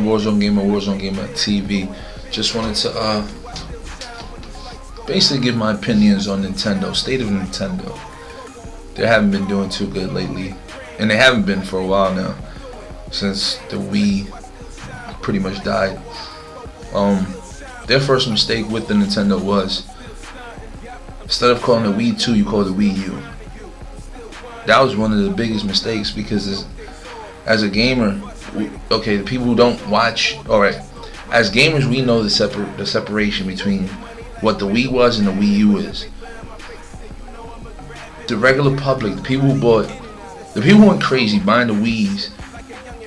Warzone Gamer TV. Just wanted to basically give my opinions on Nintendo, state of Nintendo. They haven't been doing too good lately, and they haven't been for a while now, since the Wii pretty much died. Their first mistake with the Nintendo was, instead of calling it Wii 2, you call it Wii U. That was one of the biggest mistakes, because as a gamer, the people who don't watch, alright, as gamers we know the separation between what the Wii was and the Wii U is. The regular public, the people who went crazy buying the Wiis,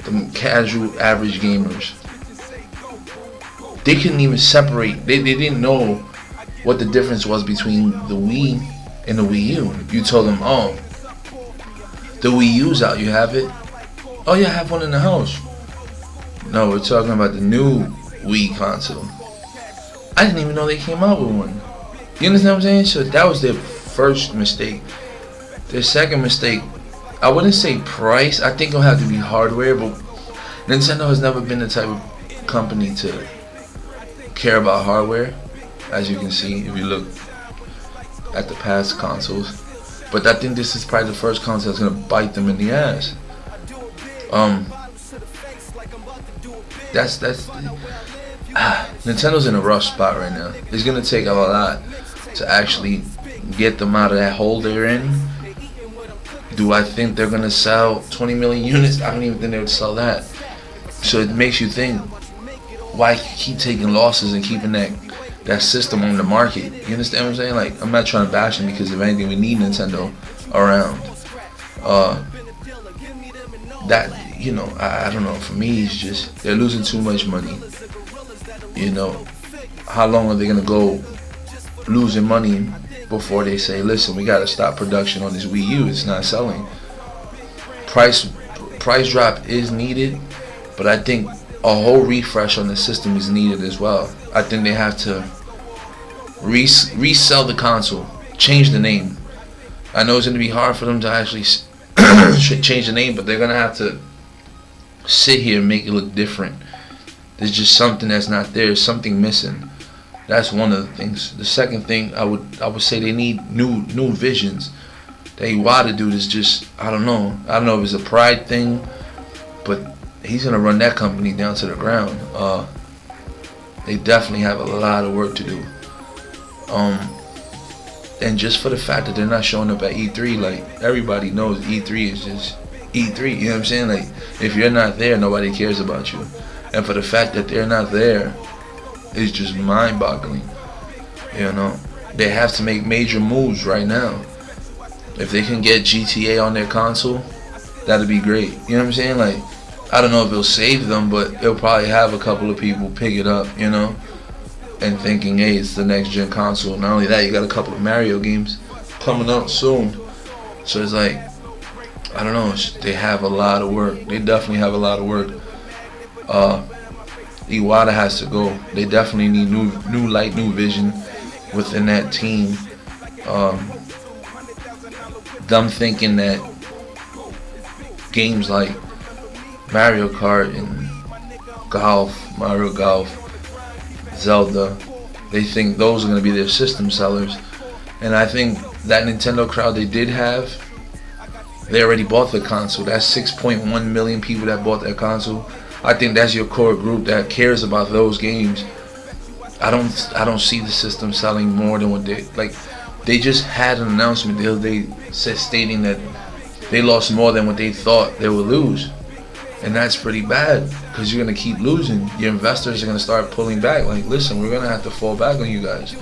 the casual average gamers, they couldn't even separate. They didn't know what the difference was between the Wii and the Wii U. You told them, oh, the Wii U's out, you have it? Oh yeah, I have one in the house. No, we're talking about the new Wii console. I didn't even know they came out with one. You understand what I'm saying? So that was their first mistake. Their second mistake, I wouldn't say price. I think it'll have to be hardware, but Nintendo has never been the type of company to care about hardware, as you can see if you look at the past consoles. But I think this is probably the first console that's gonna bite them in the ass. Nintendo's in a rough spot right now. It's gonna take a lot to actually get them out of that hole they're in. Do I think they're gonna sell 20 million units? I don't even think they would sell that. So it makes you think, why keep taking losses and keeping that system on the market? You understand what I'm saying? Like, I'm not trying to bash them, because if anything, we need Nintendo around. I don't know. For me, it's just they're losing too much money. You know, how long are they gonna go losing money before they say, listen, we gotta stop production on this Wii U, it's not selling? Price drop is needed, but I think a whole refresh on the system is needed as well. I think they have to resell the console, change the name. I know it's gonna be hard for them to actually change the name, but they're gonna have to sit here and make it look different. There's just something that's not there, something missing. That's one of the things. The second thing, I would say they need new visions. That Iwata dude is just, I don't know if it's a pride thing, but he's gonna run that company down to the ground. They definitely have a lot of work to do. And just for the fact that they're not showing up at E3, like, everybody knows E3 is just E3, you know what I'm saying? Like, if you're not there, nobody cares about you. And for the fact that they're not there, it's just mind-boggling. You know, they have to make major moves right now. If they can get GTA on their console, that'd be great. You know what I'm saying? Like, I don't know if it'll save them, but it'll probably have a couple of people pick it up, you know, and thinking, hey, it's the next gen console. Not only that, you got a couple of Mario games coming out soon. So it's like, I don't know, they have a lot of work. They definitely have a lot of work. Iwata has to go. They definitely need new light, new vision within that team. Them thinking that games like Mario Kart and Mario Golf, Zelda, they think those are going to be their system sellers. And I think that Nintendo crowd they did have, they already bought the console. That's 6.1 million people that bought that console. I think that's your core group that cares about those games. I don't see the system selling more than what they just had an announcement the other day stating that they lost more than what they thought they would lose. And that's pretty bad, because you're going to keep losing. Your investors are going to start pulling back. Like, listen, we're going to have to fall back on you guys.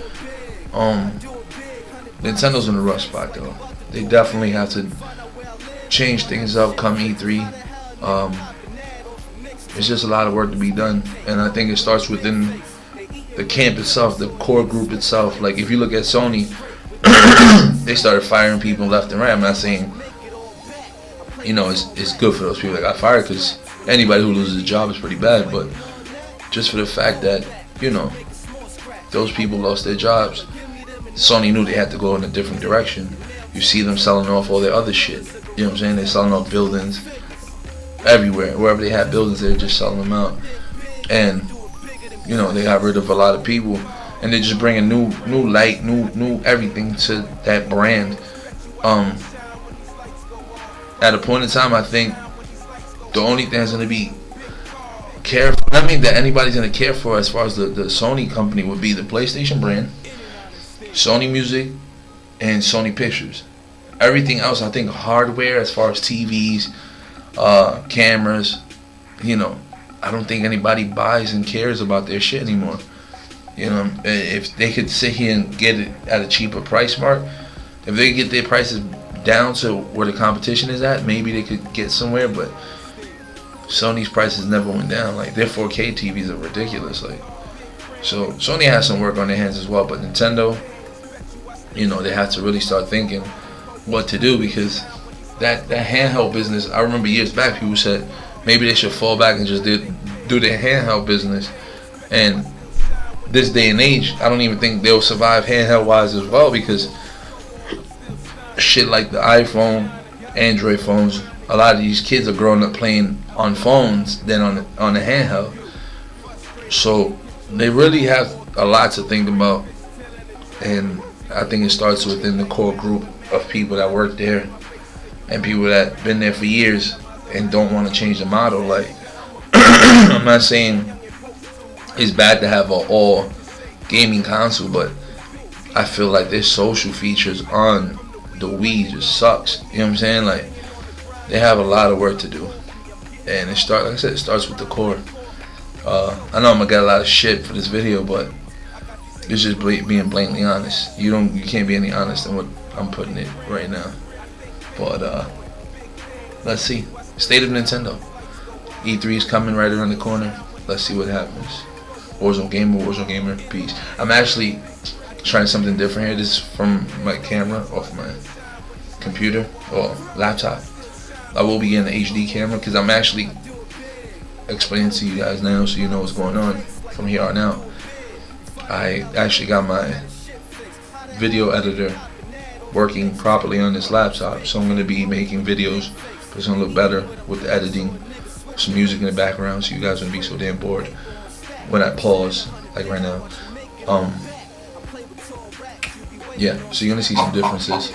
Nintendo's in a rough spot, though. They definitely have to change things up come E3. It's just a lot of work to be done, and I think it starts within the camp itself, the core group itself. Like, if you look at Sony, they started firing people left and right. I'm not saying, you know, it's good for those people that got fired, because anybody who loses a job is pretty bad, but just for the fact that, you know, those people lost their jobs, Sony knew they had to go in a different direction. You see them selling off all their other shit. You know what I'm saying? They're selling off buildings everywhere. Wherever they have buildings, they're just selling them out. and you know they got rid of a lot of people, and they're just bringing new light, new everything to that brand. At a point in time, I think the only thing that's gonna be careful, I mean that anybody's gonna care for as far as the Sony company would be the PlayStation brand, Sony Music, and Sony Pictures. Everything else, I think hardware as far as TVs, cameras, you know, I don't think anybody buys and cares about their shit anymore. You know, if they could sit here and get it at a cheaper price mark, if they get their prices down to where the competition is at, maybe they could get somewhere. But Sony's prices never went down. Like their 4K TVs are ridiculous. Like, so Sony has some work on their hands as well. But Nintendo, you know, they have to really start thinking what to do, because that handheld business, I remember years back people said maybe they should fall back and just do their handheld business. And this day and age, I don't even think they'll survive handheld wise as well, because shit like the iPhone, Android phones, a lot of these kids are growing up playing on phones than on a handheld. So they really have a lot to think about, and I think it starts within the core group of people that work there and people that been there for years and don't want to change the model. Like, I'm not saying it's bad to have an all gaming console, but I feel like their social features on the Wii just sucks. You know what I'm saying? Like, they have a lot of work to do, and like I said, it starts with the core. I know I'm gonna get a lot of shit for this video, but it's just being blatantly honest. You can't be any honest than what I'm putting it right now. But let's see. State of Nintendo. E3 is coming right around the corner. Let's see what happens. Warzone Gamer, peace. I'm actually trying something different here. This is from my camera off my computer or laptop. I will be getting an HD camera because I'm actually explaining to you guys now so you know what's going on from here on out. I actually got my video editor working properly on this laptop, so I'm going to be making videos. It's going to look better with the editing, some music in the background, so you guys won't be so damn bored when I pause, like right now. Yeah, so you're going to see some differences.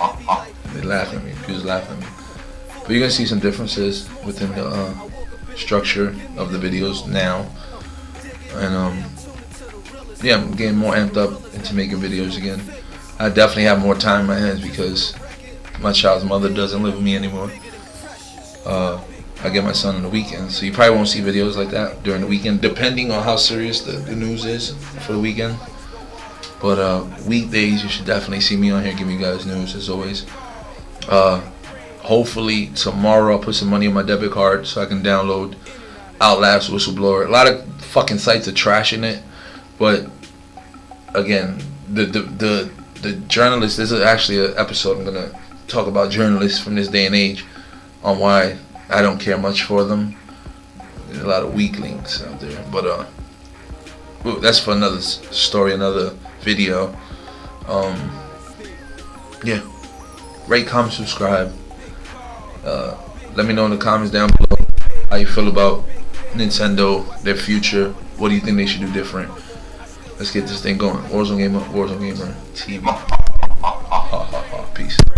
They laugh at me, people laugh at me. But you're going to see some differences within the structure of the videos now. And yeah, I'm getting more amped up into making videos again. I definitely have more time in my hands because my child's mother doesn't live with me anymore. I get my son on the weekend, so you probably won't see videos like that during the weekend, depending on how serious the news is for the weekend. But weekdays, you should definitely see me on here giving you guys news as always. Hopefully tomorrow I'll put some money on my debit card so I can download Outlast Whistleblower. A lot of fucking sites are trashing it, but again, the journalists. This is actually an episode I'm gonna talk about journalists from this day and age on why I don't care much for them. There's a lot of weaklings out there, but that's for another story, another video. Yeah, rate, comment, subscribe. Let me know in the comments down below how you feel about Nintendo, their future. What do you think they should do different? Let's get this thing going. Warzone Gamer TV.